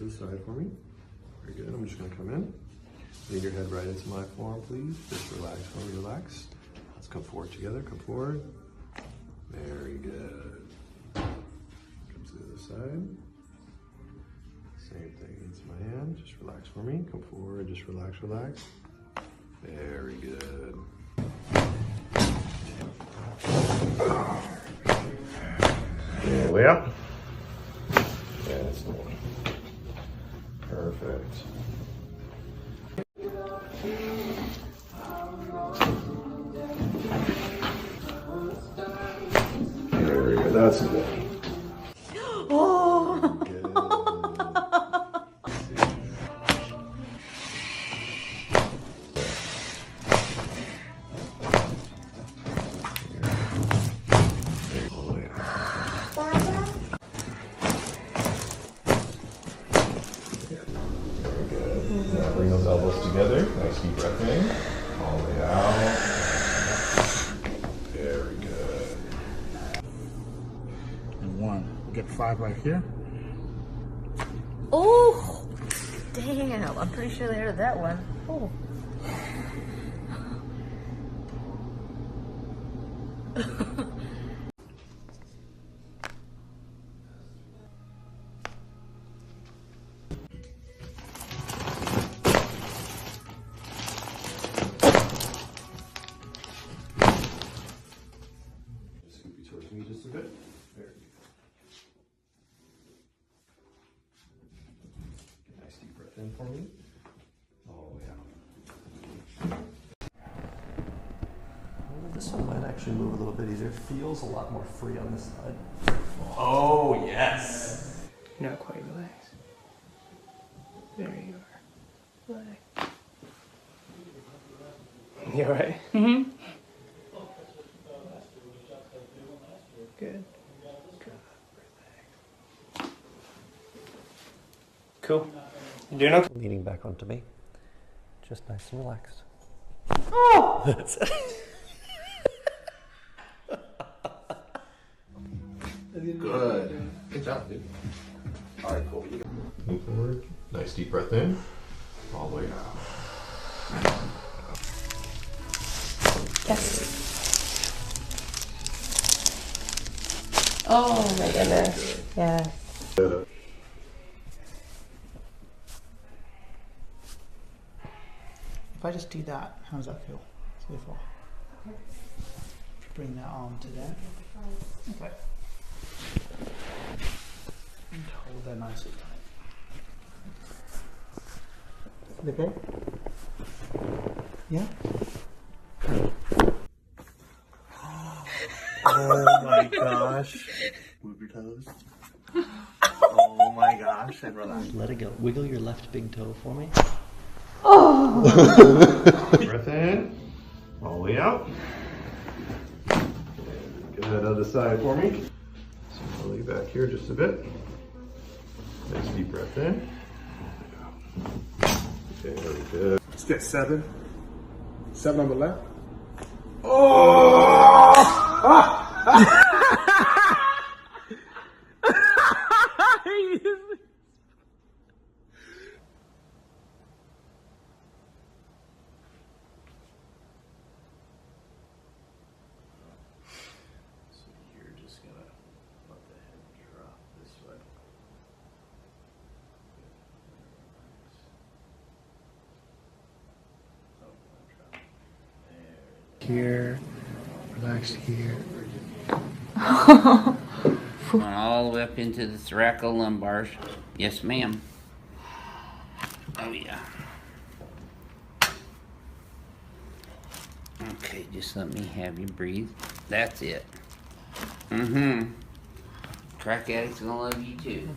to the side for me. Very good. I'm just going to come in. Lean your head right into my forearm, please. Just relax for me, relax. Let's come forward together. Come forward. Very good. Come to the other side. Same thing into my hand. Just relax for me. Come forward. Just relax, relax. Very good. Yeah, way up. Yeah, that's the one. Perfect. Very good. That's good. Oh. Good. Now bring those elbows together. Nice deep breath in. All the way out. Very good. And 1. We'll get 5 right here. Oh, damn. I'm pretty sure they heard that one. Oh. Scoop you towards me just a bit. Very good. Nice deep breath in for me. All the way out. This one might actually move a little bit easier. It feels a lot more free on this side. Oh, yes. Not quite relaxed. There you are. Relax. You alright? Mm-hmm. Good. Relax. Cool. You doing okay? Leaning back onto me. Just nice and relaxed. Oh! Good. Good job, dude. All right, cool. Move forward. Nice deep breath in. All the way out. Yes. Oh my goodness. Yes. If I just do that, how does that feel? So far. Bring that arm to there. Okay. And hold that nice and tight. Okay? Yeah? Oh my gosh. Move your toes. Oh my gosh, and relax. Let it go. Wiggle your left big toe for me. Oh. Breath in. All the way out. Get that other side for me. So I'll lay back here just a bit. Nice deep breath in. Okay, very good. Let's get 7. 7 on the left. So you're just gonna let the head drop this way. Here. Relax here. Going all the way up into the thoracolumbar. Yes, ma'am. Oh, yeah. Okay, just let me have you breathe. That's it. Mm-hmm. Crack addict's gonna love you too.